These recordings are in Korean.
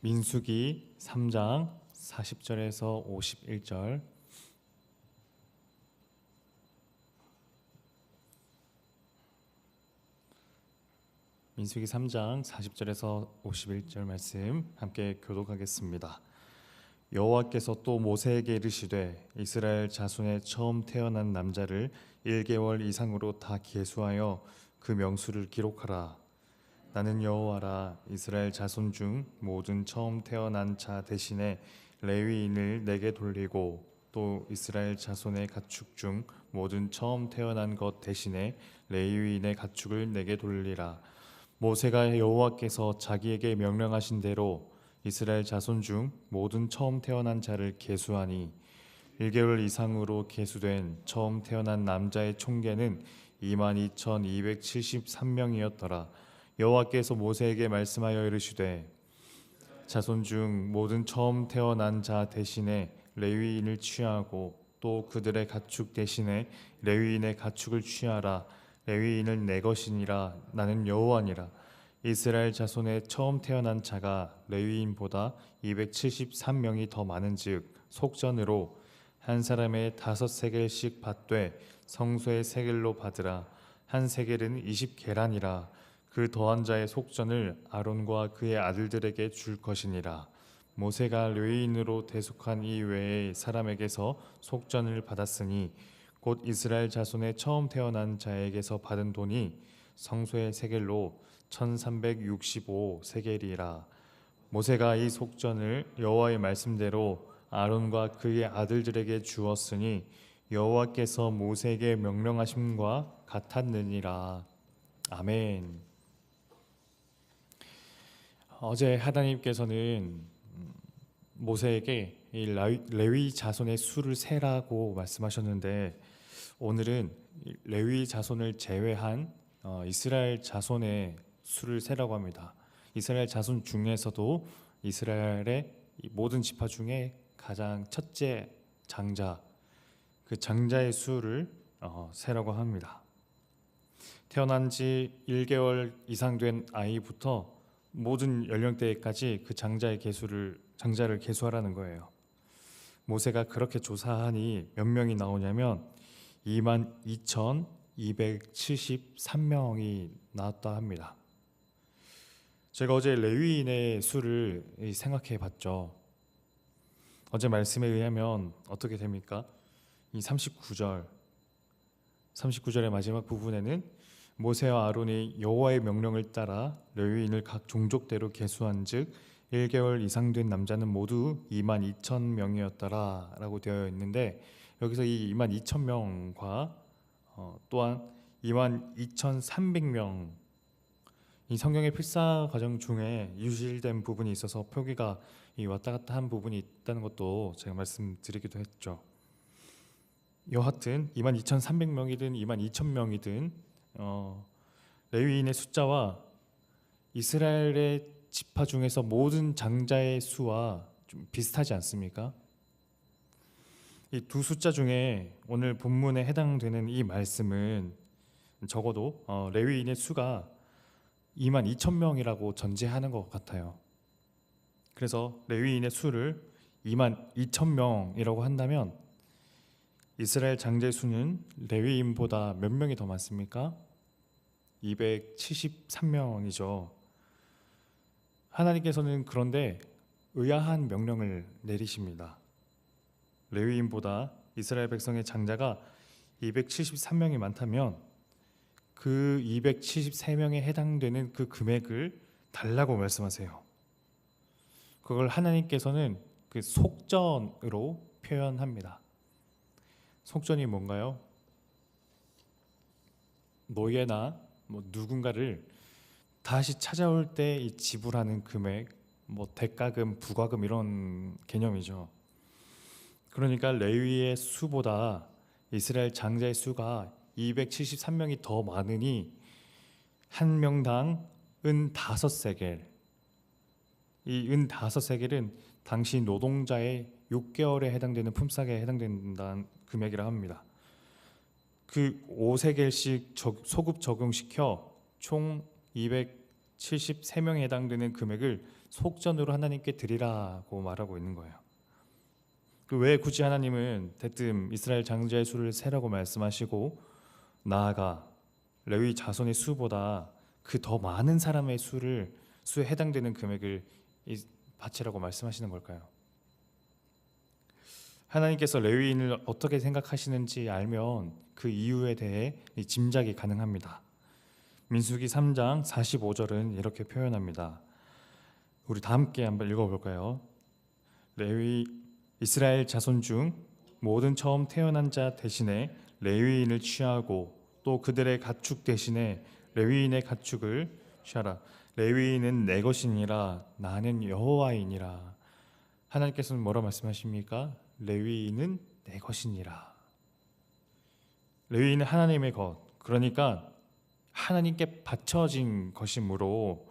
민수기 3장 40절에서 51절. 민수기 3장 40절에서 51절 말씀 함께 교독하겠습니다. 여호와께서 또 모세에게 이르시되 이스라엘 자손의 처음 태어난 남자를 1개월 이상으로 다 계수하여 그 명수를 기록하라. 나는 여호와라. 이스라엘 자손 중 모든 처음 태어난 자 대신에 레위인을 내게 돌리고 또 이스라엘 자손의 가축 중 모든 처음 태어난 것 대신에 레위인의 가축을 내게 돌리라. 모세가 여호와께서 자기에게 명령하신 대로 이스라엘 자손 중 모든 처음 태어난 자를 계수하니 1개월 이상으로 계수된 처음 태어난 남자의 총계는 22,273명이었더라. 여호와께서 모세에게 말씀하여 이르시되 자손 중 모든 처음 태어난 자 대신에 레위인을 취하고 또 그들의 가축 대신에 레위인의 가축을 취하라. 레위인은 내 것이니라. 나는 여호와니라. 이스라엘 자손의 처음 태어난 자가 레위인보다 273명이 더 많은즉 속전으로 한 사람의 5세겔씩 받되 성소의 세겔로 받으라. 한 세겔은 20계란이라. 그 더한 자의 속전을 아론과 그의 아들들에게 줄 것이니라. 모세가 레위인으로 대속한 이 외의 사람에게서 속전을 받았으니 곧 이스라엘 자손의 처음 태어난 자에게서 받은 돈이 성소의 세겔로 1365 세겔이라. 모세가 이 속전을 여호와의 말씀대로 아론과 그의 아들들에게 주었으니 여호와께서 모세에게 명령하심과 같았느니라. 아멘. 어제 하나님께서는 모세에게 이 레위 자손의 수를 세라고 말씀하셨는데 오늘은 레위 자손을 제외한 이스라엘 자손의 수를 세라고 합니다. 이스라엘 자손 중에서도 이스라엘의 모든 지파 중에 가장 첫째 장자, 그 장자의 수를 세라고 합니다. 태어난 지 1개월 이상 된 아이부터 모든 연령대까지 그 장자를 계수하라는 거예요. 모세가 그렇게 조사하니 몇 명이 나오냐면 22,273명이 나왔다 합니다. 제가 어제 레위인의 수를 생각해 봤죠. 어제 말씀에 의하면 어떻게 됩니까? 이 39절의 마지막 부분에는 모세와 아론이 여호와의 명령을 따라 레위인을 각 종족대로 계수한즉 1개월 이상 된 남자는 모두 22,000명이었더라 라고 되어 있는데, 여기서 이 22,000명과 또한 22,300명, 이 성경의 필사 과정 중에 유실된 부분이 있어서 표기가 왔다 갔다 한 부분이 있다는 것도 제가 말씀드리기도 했죠. 여하튼 22,300명이든 22,000명이든 레위인의 숫자와 이스라엘의 지파 중에서 모든 장자의 수와 좀 비슷하지 않습니까? 이 두 숫자 중에 오늘 본문에 해당되는 이 말씀은 적어도 레위인의 수가 22,000명이라고 전제하는 것 같아요. 그래서 레위인의 수를 22,000명이라고 한다면 이스라엘 장자의 수는 레위인보다 몇 명이 더 많습니까? 273명이죠. 하나님께서는 그런데 의아한 명령을 내리십니다. 레위인보다 이스라엘 백성의 장자가 273명이 많다면 그 273명에 해당되는 그 금액을 달라고 말씀하세요. 그걸 하나님께서는 그 속전으로 표현합니다. 속전이 뭔가요? 노예나 누군가를 다시 찾아올 때 이 지불하는 금액, 대가금, 부가금 이런 개념이죠. 그러니까 레위의 수보다 이스라엘 장자의 수가 273명이 더 많으니 한 명당 은 5세겔. 이 은 5세겔은 당시 노동자의 6개월에 해당되는 품삯에 해당된다는 금액이라 합니다. 그 5세겔씩 소급 적용시켜 총 273명에 해당되는 금액을 속전으로 하나님께 드리라고 말하고 있는 거예요. 왜 굳이 하나님은 대뜸 이스라엘 장자의 수를 세라고 말씀하시고 나아가 레위 자손의 수보다 그 더 많은 사람의 수에 해당되는 금액을 바치라고 말씀하시는 걸까요? 하나님께서 레위인을 어떻게 생각하시는지 알면 그 이유에 대해 짐작이 가능합니다. 민수기 3장 45절은 이렇게 표현합니다. 우리 다 함께 한번 읽어볼까요? 이스라엘 자손 중 모든 처음 태어난 자 대신에 레위인을 취하고 또 그들의 가축 대신에 레위인의 가축을 취하라. 레위인은 내 것이니라 나는 여호와이니라. 하나님께서는 뭐라 말씀하십니까? 레위인은 내 것이니라. 레위인은 하나님의 것, 그러니까 하나님께 바쳐진 것이므로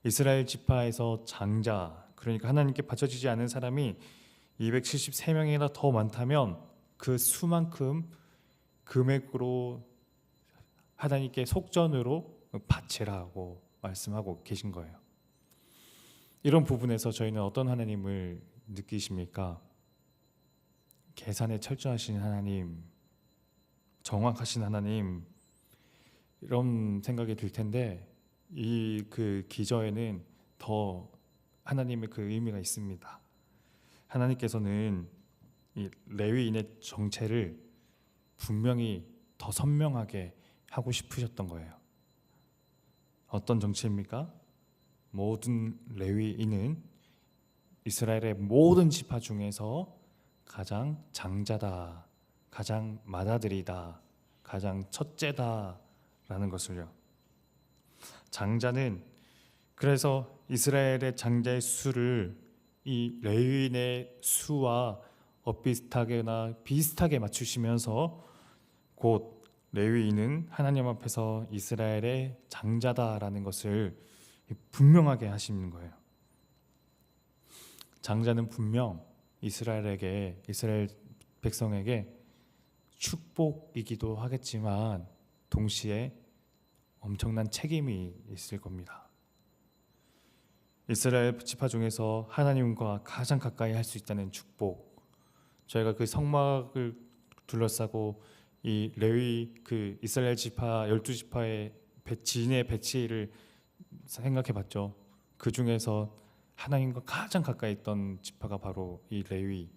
이스라엘 지파에서 장자, 그러니까 하나님께 바쳐지지 않은 사람이 273명이나 더 많다면 그 수만큼 금액으로 하나님께 속전으로 바치라고 말씀하고 계신 거예요. 이런 부분에서 저희는 어떤 하나님을 느끼십니까? 계산에 철저하신 하나님, 정확하신 하나님, 이런 생각이 들 텐데 이 그 기저에는 더 하나님의 그 의미가 있습니다. 하나님께서는 이 레위인의 정체를 분명히 더 선명하게 하고 싶으셨던 거예요. 어떤 정체입니까? 모든 레위인은 이스라엘의 모든 지파 중에서 가장 장자다, 가장 맏아들이다, 가장 첫째다라는 것을요. 장자는 그래서 이스라엘의 장자의 수를 이 레위인의 수와 엇비슷하게나 비슷하게 맞추시면서 곧 레위인은 하나님 앞에서 이스라엘의 장자다라는 것을 분명하게 하시는 거예요. 장자는 분명 이스라엘 백성에게 축복이기도 하겠지만 동시에 엄청난 책임이 있을 겁니다. 이스라엘 지파 중에서 하나님과 가장 가까이 할 수 있다는 축복, 저희가 그 성막을 둘러싸고 이 레위 그 이스라엘 지파 12지파의 지인의 배치를 생각해 봤죠. 그 중에서 하나님과 가장 가까이 있던 지파가 바로 이 레위.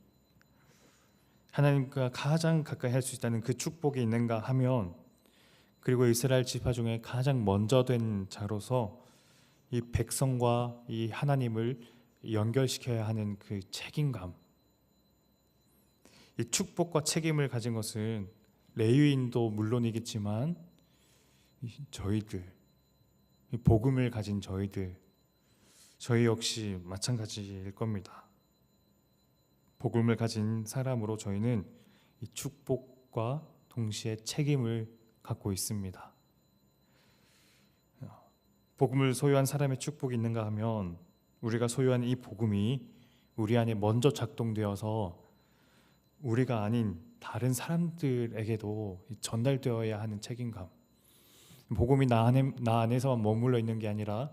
하나님과 가장 가까이 할 수 있다는 그 축복이 있는가 하면, 그리고 이스라엘 지파 중에 가장 먼저 된 자로서 이 백성과 이 하나님을 연결시켜야 하는 그 책임감, 이 축복과 책임을 가진 것은 레위인도 물론이겠지만 저희들, 이 복음을 가진 저희 역시 마찬가지일 겁니다. 복음을 가진 사람으로 저희는 이 축복과 동시에 책임을 갖고 있습니다. 복음을 소유한 사람의 축복이 있는가 하면 우리가 소유한 이 복음이 우리 안에 먼저 작동되어서 우리가 아닌 다른 사람들에게도 전달되어야 하는 책임감. 복음이 나 안에서만 머물러 있는 게 아니라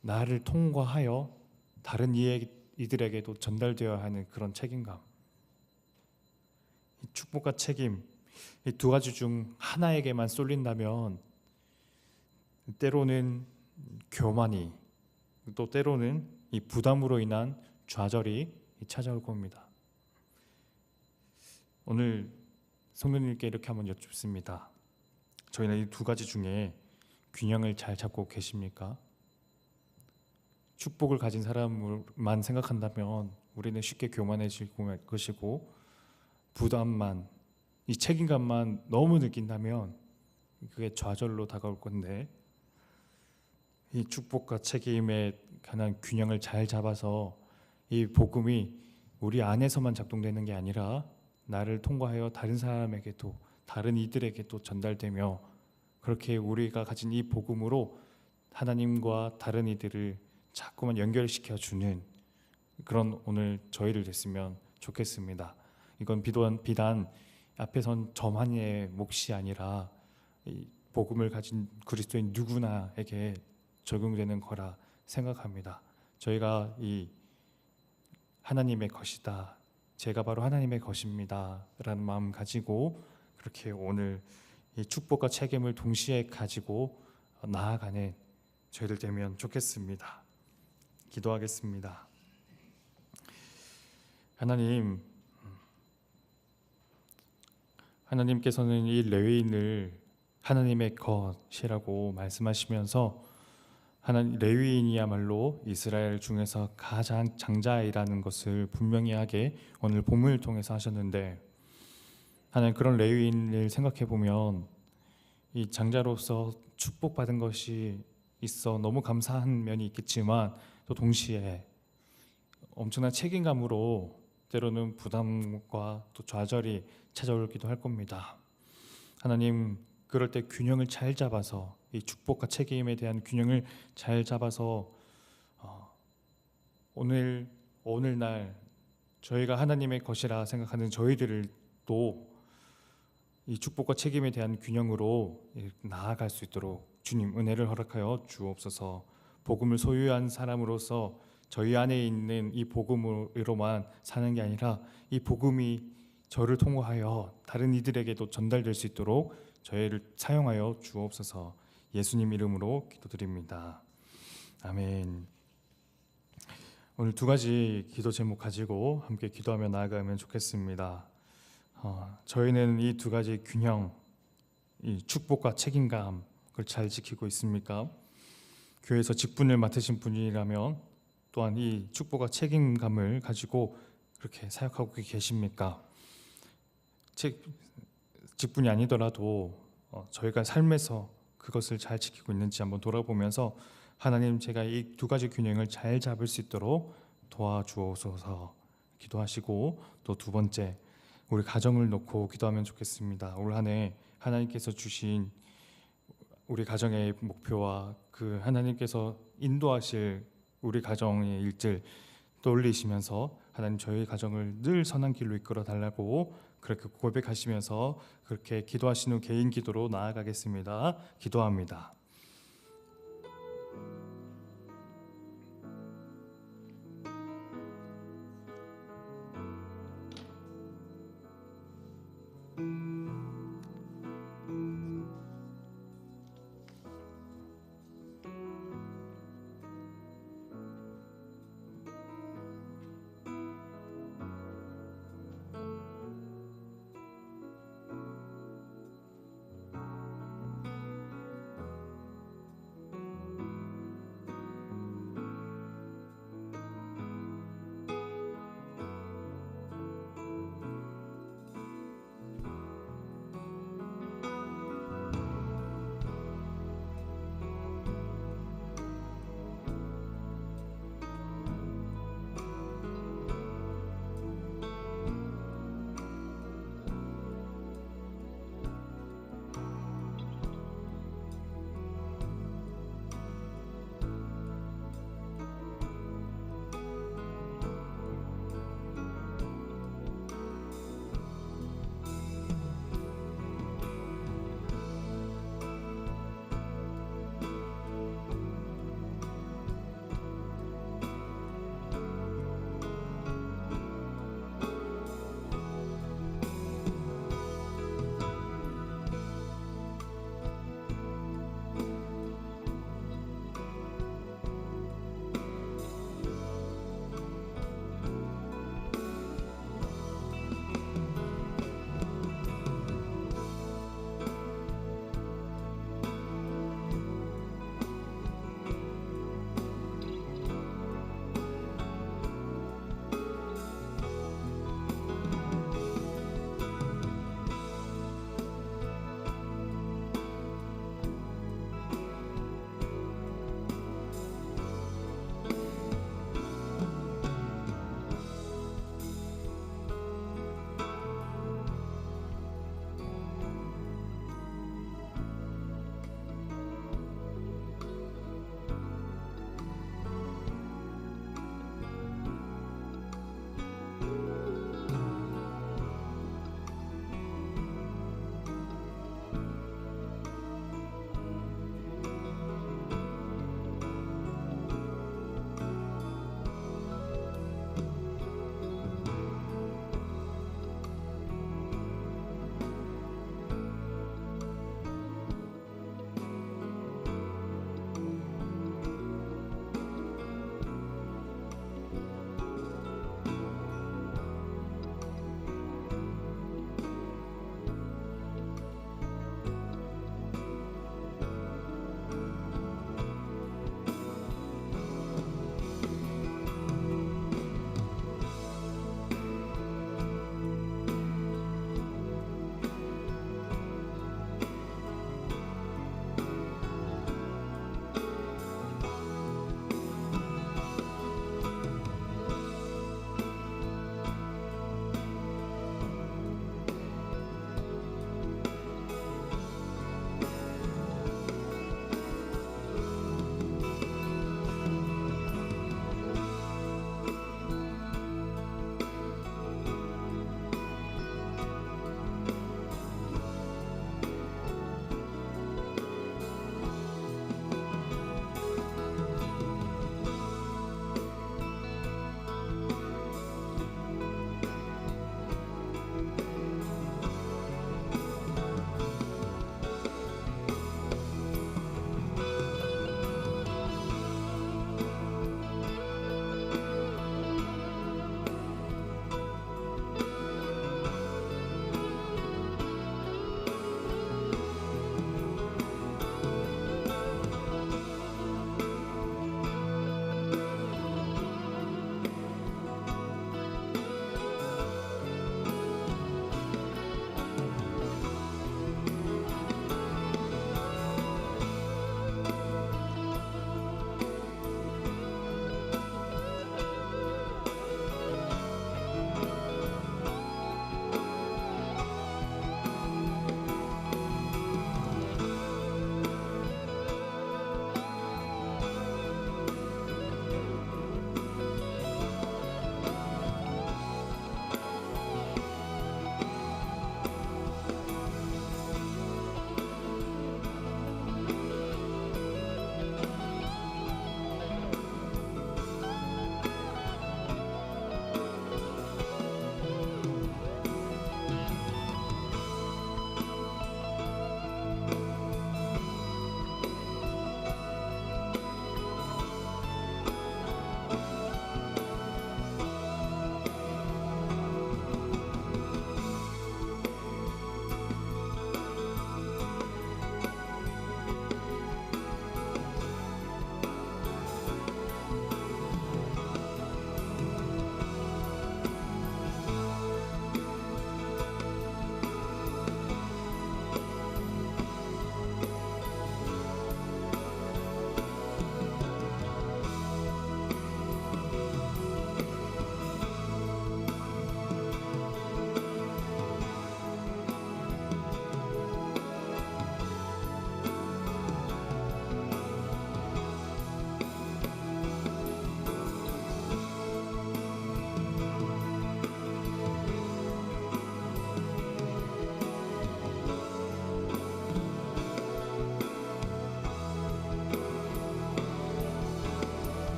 나를 통과하여 다른 이들에게도 전달되어야 하는 그런 책임감. 이 축복과 책임, 이 두 가지 중 하나에게만 쏠린다면 때로는 교만이, 또 때로는 이 부담으로 인한 좌절이 찾아올 겁니다. 오늘 성도님께 이렇게 한번 여쭙습니다. 저희는 이 두 가지 중에 균형을 잘 잡고 계십니까? 축복을 가진 사람만 생각한다면 우리는 쉽게 교만해질 것이고, 부담만, 이 책임감만 너무 느낀다면 그게 좌절로 다가올 건데, 이 축복과 책임에 관한 균형을 잘 잡아서 이 복음이 우리 안에서만 작동되는 게 아니라 나를 통과하여 다른 사람에게도, 다른 이들에게도 전달되며, 그렇게 우리가 가진 이 복음으로 하나님과 다른 이들을 자꾸만 연결시켜 주는 그런 오늘 저희들 됐으면 좋겠습니다. 이건 비단 앞에 선 저만의 몫이 아니라 이 복음을 가진 그리스도인 누구나에게 적용되는 거라 생각합니다. 저희가 이 하나님의 것이다, 제가 바로 하나님의 것입니다 라는 마음 가지고 그렇게 오늘 이 축복과 책임을 동시에 가지고 나아가는 저희들 되면 좋겠습니다. 기도하겠습니다. 하나님께서는 이 레위인을 하나님의 것이라고 말씀하시면서 레위인이야말로 이스라엘 중에서 가장 장자이라는 것을 분명히 하게 오늘 본문을 통해서 하셨는데, 하나님, 그런 레위인을 생각해 보면 이 장자로서 축복받은 것이 있어 너무 감사한 면이 있겠지만 또 동시에 엄청난 책임감으로 때로는 부담과 또 좌절이 찾아오기도 할 겁니다. 하나님, 그럴 때 균형을 잘 잡아서 이 축복과 책임에 대한 균형을 잘 잡아서 오늘날 저희가 하나님의 것이라 생각하는 저희들을 또 이 축복과 책임에 대한 균형으로 나아갈 수 있도록 주님 은혜를 허락하여 주옵소서. 복음을 소유한 사람으로서 저희 안에 있는 이 복음으로만 사는 게 아니라 이 복음이 저를 통하여 다른 이들에게도 전달될 수 있도록 저희를 사용하여 주옵소서. 예수님 이름으로 기도드립니다. 아멘. 오늘 두 가지 기도 제목 가지고 함께 기도하며 나아가면 좋겠습니다. 저희는 이 두 가지 균형, 이 축복과 책임감을 잘 지키고 있습니까? 교회에서 직분을 맡으신 분이라면 또한 이 축복과 책임감을 가지고 그렇게 사역하고 계십니까? 직분이 아니더라도 저희가 삶에서 그것을 잘 지키고 있는지 한번 돌아보면서 하나님, 제가 이 두 가지 균형을 잘 잡을 수 있도록 도와주옵소서 기도하시고, 또 두 번째, 우리 가정을 놓고 기도하면 좋겠습니다. 올 한 해 하나님께서 주신 우리 가정의 목표와 그 하나님께서 인도하실 우리 가정의 일들 떠올리시면서 하나님, 저희 가정을 늘 선한 길로 이끌어 달라고 그렇게 고백하시면서 그렇게 기도하신 후 개인 기도로 나아가겠습니다. 기도합니다.